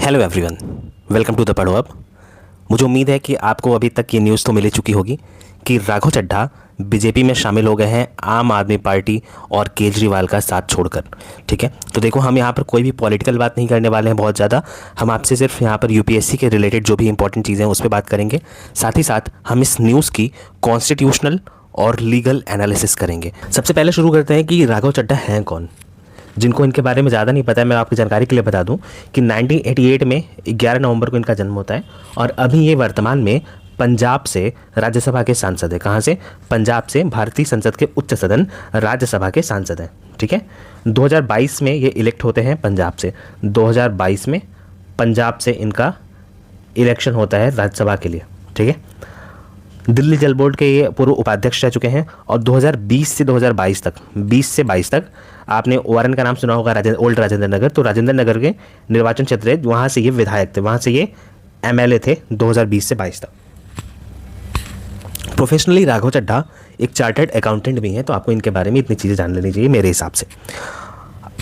Hello everyone, welcome to the Padho Ab. मुझे उम्मीद है कि आपको अभी तक ये न्यूज़ तो मिल ही चुकी होगी कि राघव चड्ढा बीजेपी में शामिल हो गए हैं आम आदमी पार्टी और केजरीवाल का साथ छोड़कर। ठीक है, तो देखो हम यहाँ पर कोई भी पॉलिटिकल बात नहीं करने वाले हैं बहुत ज़्यादा। हम आपसे सिर्फ यहाँ पर यूपीएससी के रिलेटेड जो भी इंपॉर्टेंट चीज़ें हैं उस पर बात करेंगे। साथ ही साथ हम इस न्यूज़ की कॉन्स्टिट्यूशनल और लीगल एनालिसिस करेंगे। सबसे पहले शुरू करते हैं कि राघव चड्ढा हैं कौन। जिनको इनके बारे में ज़्यादा नहीं पता है, मैं आपकी जानकारी के लिए बता दूं कि 1988 में 11 नवंबर को इनका जन्म होता है और अभी ये वर्तमान में पंजाब से राज्यसभा के सांसद है। कहाँ से? पंजाब से भारतीय संसद के उच्च सदन राज्यसभा के सांसद हैं। ठीक है, 2022 में ये इलेक्ट होते हैं पंजाब से। 2022 में पंजाब से इनका इलेक्शन होता है राज्यसभा के लिए। ठीक है, दिल्ली जल बोर्ड के ये पूर्व उपाध्यक्ष रह चुके हैं और 2020 से 2022 तक 20 से 22 तक आपने ओआरएन का नाम सुना होगा, ओल्ड राजेंद्र नगर। तो राजेंद्र नगर के निर्वाचन क्षेत्र है, वहाँ से ये विधायक थे, वहाँ से ये एमएलए थे 2020 से 22 तक। प्रोफेशनली राघव चड्ढा एक चार्टर्ड अकाउंटेंट भी हैं, तो आपको इनके बारे में इतनी चीज़ें जान लेनी चाहिए मेरे हिसाब से।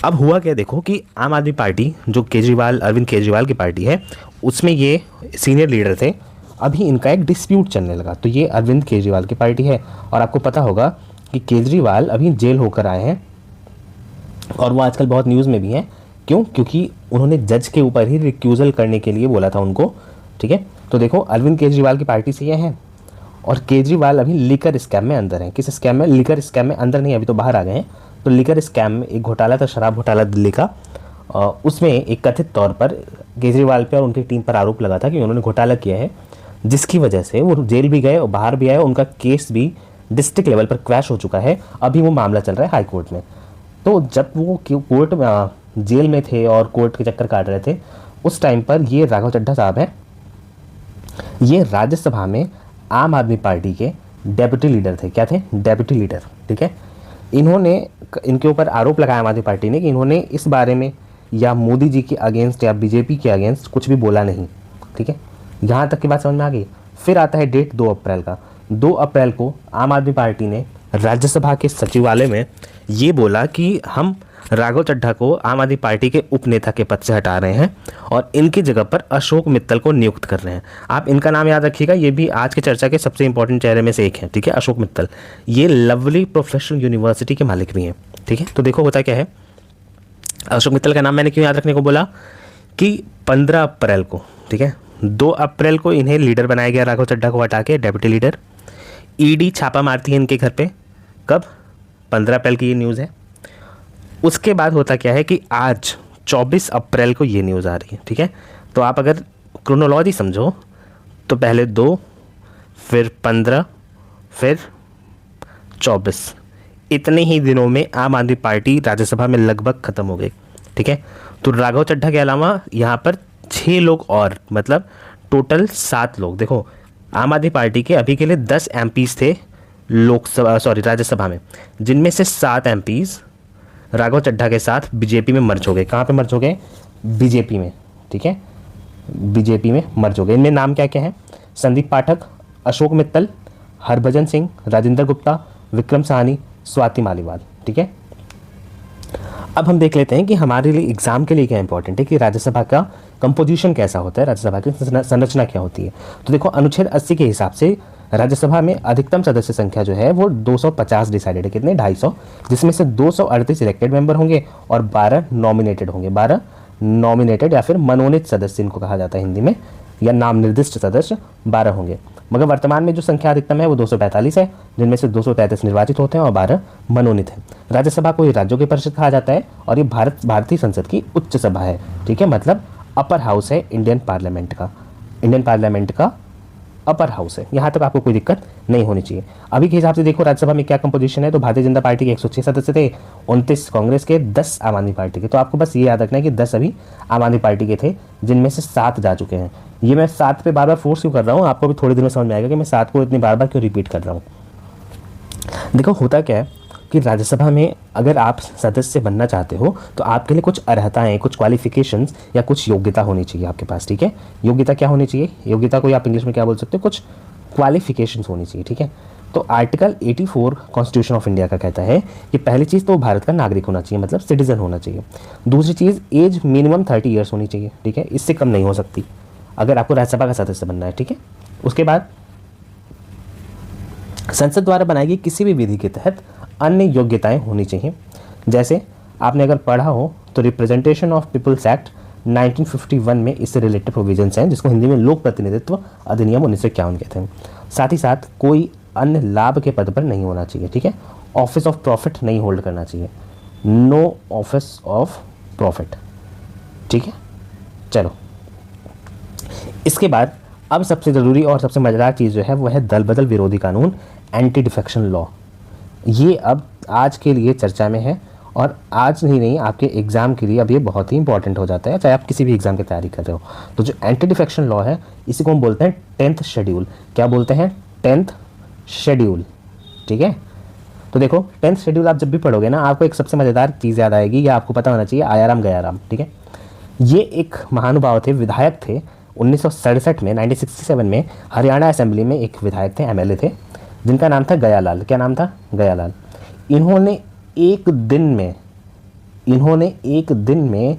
अब हुआ क्या, देखो कि आम आदमी पार्टी जो अरविंद केजरीवाल की पार्टी है, उसमें ये सीनियर लीडर थे। अभी इनका एक डिस्प्यूट चलने लगा। तो ये अरविंद केजरीवाल की पार्टी है और आपको पता होगा कि केजरीवाल अभी जेल होकर आए हैं और वो आजकल बहुत न्यूज़ में भी हैं। क्यों? क्योंकि उन्होंने जज के ऊपर ही रिक्यूज़ल करने के लिए बोला था उनको। ठीक है, तो देखो अरविंद केजरीवाल की पार्टी से ये हैं और केजरीवाल अभी लिकर स्कैम में अंदर हैं। किस स्कैम में? लिकर स्कैम में अंदर नहीं, अभी तो बाहर आ गए हैं। तो लिकर स्कैम में एक घोटाला था, शराब घोटाला दिल्ली का। उसमें एक कथित तौर पर केजरीवाल पे और उनकी टीम पर आरोप लगा था कि उन्होंने घोटाला किया है, जिसकी वजह से वो जेल भी गए और बाहर भी आए। उनका केस भी डिस्ट्रिक्ट लेवल पर क्रैश हो चुका है। अभी वो मामला चल रहा है हाई कोर्ट में। तो जब वो कोर्ट में जेल में थे और कोर्ट के चक्कर काट रहे थे, उस टाइम पर ये राघव चड्ढा साहब हैं, ये राज्यसभा में आम आदमी पार्टी के डेप्यूटी लीडर थे। क्या थे? Deputy leader. ठीक है, इनके ऊपर आरोप लगाया आम आदमी पार्टी ने कि इन्होंने इस बारे में या मोदी जी के अगेंस्ट या बीजेपी के अगेंस्ट कुछ भी बोला नहीं। ठीक है, यहाँ तक की बात समझ में आ गई। फिर आता है डेट 2 अप्रैल का। 2 अप्रैल को आम आदमी पार्टी ने राज्यसभा के सचिवालय में ये बोला कि हम राघव चड्ढा को आम आदमी पार्टी के उपनेता के पद से हटा रहे हैं और इनकी जगह पर अशोक मित्तल को नियुक्त कर रहे हैं। आप इनका नाम याद रखिएगा, ये भी आज के चर्चा के सबसे इंपॉर्टेंट चेहरे में से एक है। ठीक है, अशोक मित्तल ये लवली प्रोफेशनल यूनिवर्सिटी के मालिक भी हैं। ठीक है, तो देखो होता क्या है, अशोक मित्तल का नाम मैंने क्यों याद रखने को बोला कि 15 अप्रैल को, ठीक है, 2 अप्रैल को इन्हें लीडर बनाया गया, राघव चड्ढा को हटा के डेप्यूटी लीडर। ईडी छापा मारती है इनके घर पे। कब? 15 अप्रैल की ये न्यूज़ है। उसके बाद होता क्या है कि आज 24 अप्रैल को ये न्यूज़ आ रही है। ठीक है, तो आप अगर क्रोनोलॉजी समझो तो पहले 2, फिर 15, फिर 24, इतने ही दिनों में आम आदमी पार्टी राज्यसभा में लगभग ख़त्म हो गई। ठीक है, तो राघव चड्ढा के अलावा यहाँ पर 6 लोग और, मतलब टोटल 7 लोग। देखो आम आदमी पार्टी के अभी के लिए 10 एमपीज़ थे राज्यसभा में, जिनमें से 7 एमपीज़ राघव चड्ढा के साथ बीजेपी में मर्ज हो गए। कहाँ पे मर्ज हो गए? बीजेपी में। ठीक है, बीजेपी में मर्ज हो गए। इनमें नाम क्या क्या है? संदीप पाठक, अशोक मित्तल, हरभजन सिंह, राजेंद्र गुप्ता, विक्रम साहनी, स्वाति मालीवाल। ठीक है, अब हम देख लेते हैं कि हमारे लिए एग्जाम के लिए क्या इंपॉर्टेंट है कि राज्यसभा का कंपोजिशन कैसा होता है, राज्यसभा की संरचना क्या होती है। तो देखो अनुच्छेद 80 के हिसाब से राज्यसभा में अधिकतम सदस्य संख्या जो है वो 250 डिसाइडेड है। कितने? 250, जिसमें से 238 इलेक्टेड मेंबर होंगे और 12 नॉमिनेटेड होंगे। 12 नॉमिनेटेड या फिर मनोनीत सदस्य इनको कहा जाता है हिंदी में, या नाम निर्दिष्ट सदस्य 12 होंगे। मगर वर्तमान में जो संख्या अधिकतम है वो 245 है, जिनमें से 233 निर्वाचित होते हैं और 12 मनोनीत हैं। राज्यसभा को ये राज्यों की परिषद कहा जाता है और ये भारतीय संसद की उच्च सभा है। ठीक है, मतलब अपर हाउस है इंडियन पार्लियामेंट का अपर हाउस है। यहाँ तक आपको कोई दिक्कत नहीं होनी चाहिए। अभी के हिसाब से देखो राज्यसभा में क्या कंपोजिशन है, तो भारतीय जनता पार्टी के 106 सदस्य थे, 29 कांग्रेस के, 10 आम आदमी पार्टी के। तो आपको बस ये याद रखना है कि 10 अभी आम आदमी पार्टी के थे, जिनमें से 7 जा चुके हैं। ये मैं 7 पे बार बार फोर्स क्यों कर रहा हूँ, आपको भी थोड़ी देर में समझ में आएगा कि मैं 7 को इतनी बार बार क्यों रिपीट कर रहा हूँ। देखो होता क्या है कि राज्यसभा में अगर आप सदस्य बनना चाहते हो तो आपके लिए कुछ अर्हताएं, कुछ क्वालिफिकेशंस या कुछ योग्यता होनी चाहिए आपके पास। ठीक है, योग्यता क्या होनी चाहिए? योग्यता को आप इंग्लिश में क्या बोल सकते हो? कुछ क्वालिफिकेशंस होनी चाहिए। ठीक है, तो आर्टिकल 84 कॉन्स्टिट्यूशन ऑफ इंडिया का कहता है कि पहली चीज़ तो भारत का नागरिक होना चाहिए, मतलब सिटीजन होना चाहिए। दूसरी चीज़, एज मिनिमम 30 ईयर्स होनी चाहिए, ठीक है, इससे कम नहीं हो सकती अगर आपको राज्यसभा का सदस्य बनना है, ठीक है। उसके बाद संसद द्वारा बनाई गई किसी भी विधि के तहत अन्य योग्यताएं होनी चाहिए। जैसे आपने अगर पढ़ा हो तो रिप्रेजेंटेशन ऑफ पीपल्स एक्ट 1951 में इससे रिलेटेड प्रोविजंस हैं, जिसको हिंदी में लोक प्रतिनिधित्व अधिनियम 1951 कहते हैं। साथ ही साथ कोई अन्य लाभ के पद पर नहीं होना चाहिए, ठीक है। ऑफिस ऑफ प्रॉफिट नहीं होल्ड करना चाहिए, नो ऑफिस ऑफ प्रॉफिट, ठीक है। चलो, इसके बाद अब सबसे ज़रूरी और सबसे मज़ेदार चीज़ जो है वो है दल बदल विरोधी कानून, एंटी डिफेक्शन लॉ। ये अब आज के लिए चर्चा में है और आज नहीं आपके एग्ज़ाम के लिए अब ये बहुत ही इंपॉर्टेंट हो जाता है, चाहे आप किसी भी एग्ज़ाम की तैयारी कर रहे हो। तो जो एंटी डिफेक्शन लॉ है इसी को हम बोलते हैं 10th शेड्यूल। क्या बोलते हैं? 10th शेड्यूल, ठीक है। तो देखो 10th शेड्यूल आप जब भी पढ़ोगे ना, आपको एक सबसे मज़ेदार चीज़ याद आएगी, या आपको पता होना चाहिए, आयाराम गयाराम, ठीक है। ये एक महानुभाव थे, विधायक थे। 1967 में 1967 में हरियाणा असेंबली में एक विधायक थे, एमएलए थे, जिनका नाम था गयालाल। क्या नाम था? गयालाल। इन्होंने एक दिन में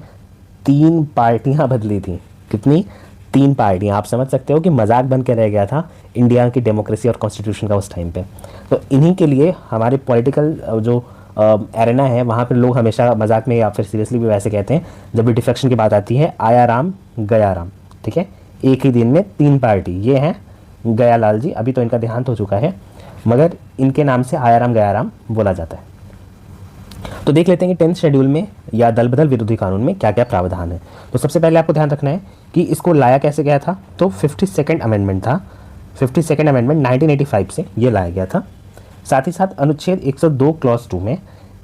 3 पार्टियां बदली थी। कितनी? 3 पार्टियां। आप समझ सकते हो कि मजाक बन के रह गया था इंडिया की डेमोक्रेसी और कॉन्स्टिट्यूशन का उस टाइम पे। तो इन्हीं के लिए हमारे पॉलिटिकल जो एरेना है वहाँ पे लोग हमेशा मजाक में या फिर सीरियसली भी वैसे कहते हैं, जब भी डिफेक्शन की बात आती है, आयाराम गयाराम, ठीक है। एक ही दिन में 3 पार्टी, ये हैं गयालाल जी। अभी तो इनका देहांत हो चुका है, मगर इनके नाम से आयाराम गयाराम बोला जाता है। तो देख लेते हैं कि 10th शेड्यूल में या दल बदल विरोधी कानून में क्या क्या प्रावधान है। तो सबसे पहले आपको ध्यान रखना है कि इसको लाया कैसे गया था। तो 52nd अमेंडमेंट था, 52nd अमेंडमेंट 1985 से ये लाया गया था। साथ ही साथ अनुच्छेद 102 क्लॉज 2 में,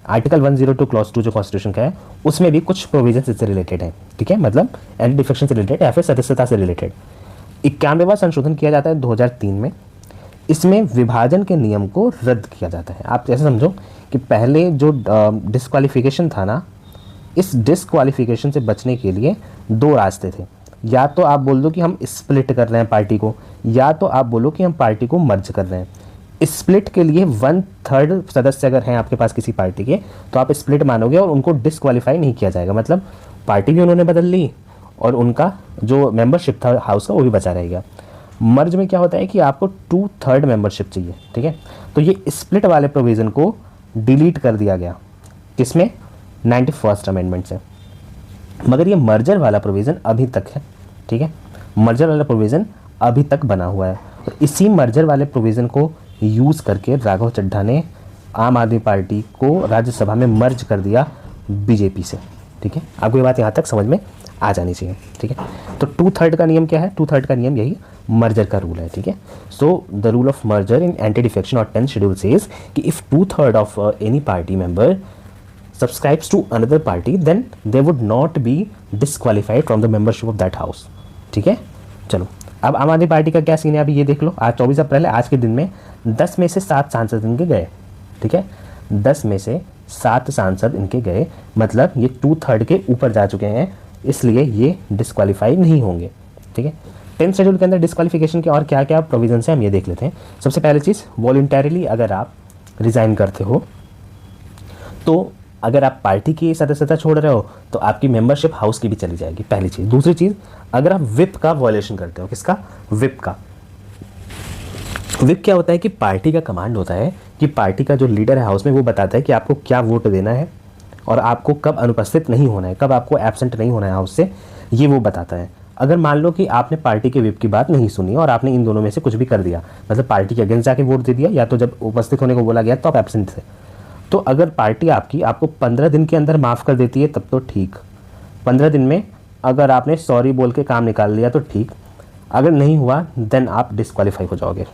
आर्टिकल 102 क्लॉज 2 जो कॉन्स्टिट्यूशन का है, उसमें भी कुछ प्रोविजन इससे रिलेटेड है, ठीक है, मतलब एंटी डिफेक्शन से रिलेटेड या फिर सदस्यता से रिलेटेड। 91वां संशोधन किया जाता है 2003 में। इसमें विभाजन के नियम को रद्द किया जाता है। आप जैसे समझो कि पहले जो डिस्क्वालिफिकेशन था ना, इस डिस्क्वालिफिकेशन से बचने के लिए 2 रास्ते थे। या तो आप बोल दो कि हम स्प्लिट कर रहे हैं पार्टी को, या तो आप बोलो कि हम पार्टी को मर्ज कर रहे हैं। स्प्लिट के लिए 1/3 सदस्य अगर हैं आपके पास किसी पार्टी के, तो आप स्प्लिट मानोगे और उनको डिस्क्वालीफाई नहीं किया जाएगा, मतलब पार्टी भी उन्होंने बदल ली और उनका जो मेंबरशिप था हाउस का वो भी बचा रहेगा। मर्ज में क्या होता है कि आपको 2/3 मेंबरशिप चाहिए, ठीक है। तो ये स्प्लिट वाले प्रोविज़न को डिलीट कर दिया गया, किसमें? 91st अमेंडमेंट से। मगर ये मर्जर वाला प्रोविज़न अभी तक है, ठीक है। मर्जर वाला प्रोविज़न अभी तक बना हुआ है। तो इसी मर्जर वाले प्रोविज़न को यूज़ करके राघव चड्ढा ने आम आदमी पार्टी को राज्यसभा में मर्ज कर दिया बीजेपी से, ठीक है। आपको ये बात यहाँ तक समझ में आ जानी चाहिए, ठीक है। तो 2/3 का नियम क्या है? 2/3 का नियम यही मर्जर का रूल है, ठीक है। So the rule of merger in anti defection और 10th शेड्यूल सेज कि if 2/3 of any party member subscribes to another party then they would not be disqualified from the membership of that house, ठीक है। चलो, अब आम आदमी party का क्या सीन है अभी ये देख लो। आज 24 अप्रैल है, आज के दिन में 10 में से 7 सांसद इनके गए, ठीक है। 10 में से 7 सांसद इनके गए, मतलब ये 2/3 के ऊपर जा चुके हैं, इसलिए ये डिस्क्वालीफाई नहीं होंगे, ठीक है। 10th शेड्यूल के अंदर डिस्क्वालिफिकेशन के और क्या क्या प्रोविजन है हम ये देख लेते हैं। सबसे पहली चीज़, वॉलंटरीली अगर आप रिज़ाइन करते हो, तो अगर आप पार्टी की सदस्यता छोड़ रहे हो तो आपकी मेंबरशिप हाउस की भी चली जाएगी, पहली चीज़। दूसरी चीज़, अगर आप विप का वॉयलेशन करते हो, किसका? विप का। विप क्या होता है कि पार्टी का कमांड होता है कि पार्टी का जो लीडर है हाउस में वो बताता है कि आपको क्या वोट देना है और आपको कब अनुपस्थित नहीं होना है, कब आपको एब्सेंट नहीं होना है हाउस से, ये वो बताता है। अगर मान लो कि आपने पार्टी के विप की बात नहीं सुनी और आपने इन दोनों में से कुछ भी कर दिया, मतलब पार्टी के अगेंस्ट जाके वोट दे दिया, या तो जब उपस्थित होने को बोला गया तो आप एब्सेंट थे, तो अगर पार्टी आपको 15 दिन के अंदर माफ़ कर देती है तब तो ठीक। 15 दिन में अगर आपने सॉरी बोल के काम निकाल लिया तो ठीक, अगर नहीं हुआ देन आप डिस्क्वालीफाई हो जाओगे।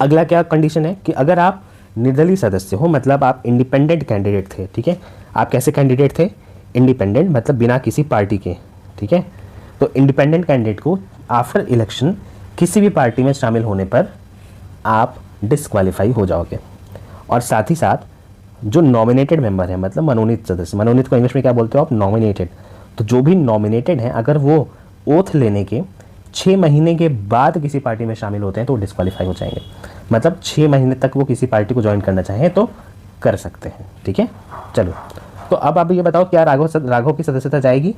अगला क्या कंडीशन है कि अगर आप निर्दलीय सदस्य हो, मतलब आप इंडिपेंडेंट कैंडिडेट थे, ठीक है। आप कैसे कैंडिडेट थे? इंडिपेंडेंट, मतलब बिना किसी पार्टी के, ठीक है। तो इंडिपेंडेंट कैंडिडेट को आफ्टर इलेक्शन किसी भी पार्टी में शामिल होने पर आप डिस्क्वालीफाई हो जाओगे। और साथ ही साथ जो नॉमिनेटेड मेंबर है, मतलब मनोनीत सदस्य, मनोनीत को इंग्लिश में क्या बोलते हो आप? नॉमिनेटेड। तो जो भी नॉमिनेटेड हैं, अगर वो ओथ लेने के 6 महीने के बाद किसी पार्टी में शामिल होते हैं तो डिस्क्वालीफाई हो जाएंगे। मतलब 6 महीने तक वो किसी पार्टी को ज्वाइन करना चाहें तो कर सकते हैं। ठीक है, चलो तो अब आप ये बताओ क्या राघव की सदस्यता जाएगी?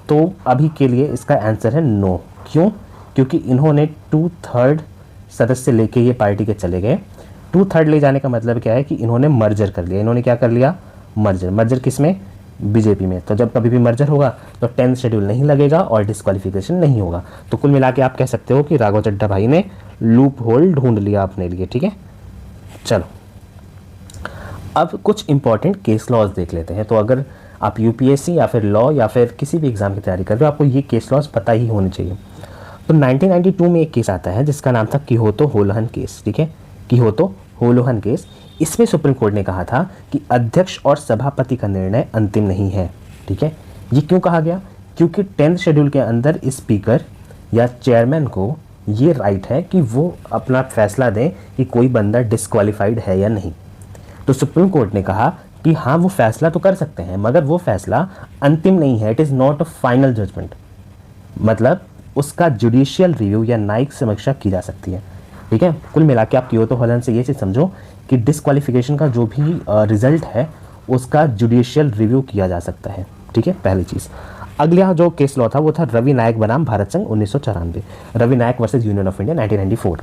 तो अभी के लिए इसका आंसर है नो। क्यों? क्योंकि इन्होंने 2/3 सदस्य लेके ये पार्टी के चले गए। 2/3 ले जाने का मतलब क्या है कि इन्होंने मर्जर कर लिया। इन्होंने क्या कर लिया? मर्जर किस में? बीजेपी में। तो जब कभी भी मर्जर होगा तो 10th शेड्यूल नहीं लगेगा और डिस्क्वालिफिकेशन नहीं होगा। तो कुल मिला के आप कह सकते हो कि राघव चड्ढा भाई ने लूप होल ढूंढ लिया अपने लिए। ठीक है, चलो अब कुछ इंपॉर्टेंट केस लॉज देख लेते हैं। तो अगर आप यूपीएससी या फिर लॉ या फिर किसी भी एग्जाम की तैयारी कर रहे हो, आपको ये केस लॉज पता ही होने चाहिए। तो 1992 में एक केस आता है जिसका नाम था किहोतो होलोहन केस। ठीक है, किहोतो होलोहन केस। इसमें सुप्रीम कोर्ट ने कहा था कि अध्यक्ष और सभापति का निर्णय अंतिम नहीं है। ठीक है, ये क्यों कहा गया? क्योंकि 10th शेड्यूल के अंदर स्पीकर या चेयरमैन को ये राइट है कि वो अपना फैसला दें कि कोई बंदा डिस्क्वालिफाइड है या नहीं। तो सुप्रीम कोर्ट ने कहा कि हाँ वो फैसला तो कर सकते हैं मगर वो फैसला अंतिम नहीं है, it is not a final judgment. मतलब उसका जुडिशियल रिव्यू या न्यायिक समीक्षा की जा सकती है। ठीक है, कुल मिला के आप कियोतो होलोहन से ये चीज़ समझो कि डिस्क्वालिफिकेशन का जो भी रिजल्ट है उसका जुडिशियल रिव्यू किया जा सकता है। ठीक है, पहली चीज़। अगला जो केस लॉ था वो था रवि नायक बनाम भारत संघ 1994, रवि नायक वर्सेज यूनियन ऑफ इंडिया 1994।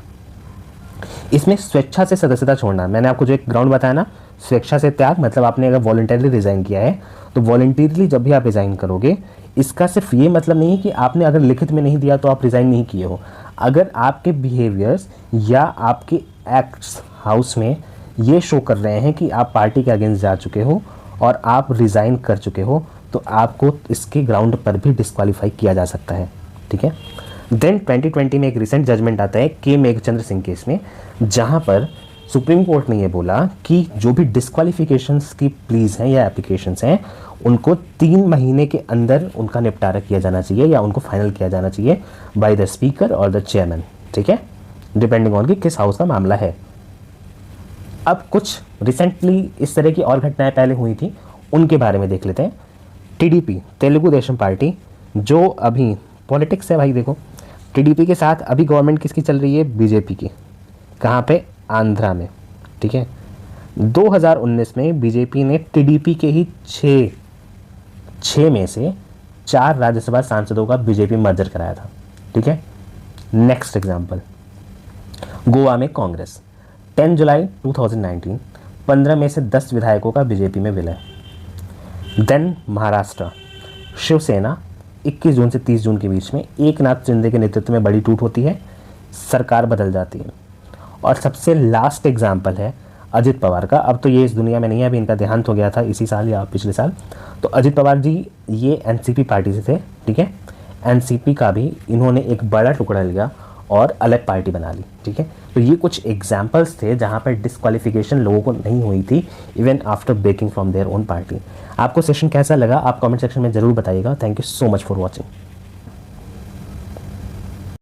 इसमें स्वेच्छा से सदस्यता छोड़ना, मैंने आपको जो एक ग्राउंड बताया ना, स्वेच्छा से त्याग, मतलब आपने अगर वॉलंटरली रिजाइन किया है तो वॉलंटरली जब भी आप रिजाइन करोगे, इसका सिर्फ ये मतलब नहीं कि आपने अगर लिखित में नहीं दिया तो आप रिजाइन नहीं किए हो। अगर आपके बिहेवियर्स या आपके एक्ट्स हाउस में ये शो कर रहे हैं कि आप पार्टी के अगेंस्ट जा चुके हो और आप रिजाइन कर चुके हो, तो आपको इसके ग्राउंड पर भी डिस्क्वालीफाई किया जा सकता है। ठीक है, देन 2020 में एक रिसेंट जजमेंट आता है के मेघचंद्र सिंह केस में, जहां पर सुप्रीम कोर्ट ने ये बोला कि जो भी डिस्क्वालिफिकेशंस की प्लीज हैं या एप्लीकेशंस हैं उनको 3 महीने के अंदर उनका निपटारा किया जाना चाहिए या उनको फाइनल किया जाना चाहिए बाय द स्पीकर और द चेयरमैन। ठीक है, डिपेंडिंग ऑन कि किस हाउस का मामला है। अब कुछ रिसेंटली इस तरह की और घटनाएं पहले हुई थी, उनके बारे में देख लेते हैं। टीडीपी, तेलुगु देशम पार्टी, जो अभी पॉलिटिक्स है भाई, देखो टीडीपी के साथ अभी गवर्नमेंट किसकी चल रही है? बीजेपी की। कहाँ पे? आंध्रा में। ठीक है, 2019 में बीजेपी ने टीडीपी के ही 6 में से 4 राज्यसभा सांसदों का बीजेपी मर्जर कराया था। ठीक है, नेक्स्ट एग्जांपल, गोवा में कांग्रेस 10 जुलाई 2019 15 में से 10 विधायकों का बीजेपी में विलय। देन महाराष्ट्र, शिवसेना 21 जून से 30 जून के बीच में एकनाथ शिंदे के नेतृत्व में बड़ी टूट होती है, सरकार बदल जाती है। और सबसे लास्ट एग्जाम्पल है अजित पवार का। अब तो ये इस दुनिया में नहीं है, अभी इनका देहांत हो गया था इसी साल या पिछले साल। तो अजित पवार जी ये एनसीपी पार्टी से थे। ठीक है, एनसीपी का भी इन्होंने एक बड़ा टुकड़ा लिया और अलग पार्टी बना ली। ठीक है, तो ये कुछ एग्जाम्पल्स थे जहाँ पर डिस्क्वालिफिकेशन लोगों को नहीं हुई थी even after breaking from their own party. आपको सेशन कैसा लगा आप कमेंट सेक्शन में ज़रूर बताइएगा। Thank you so much for watching.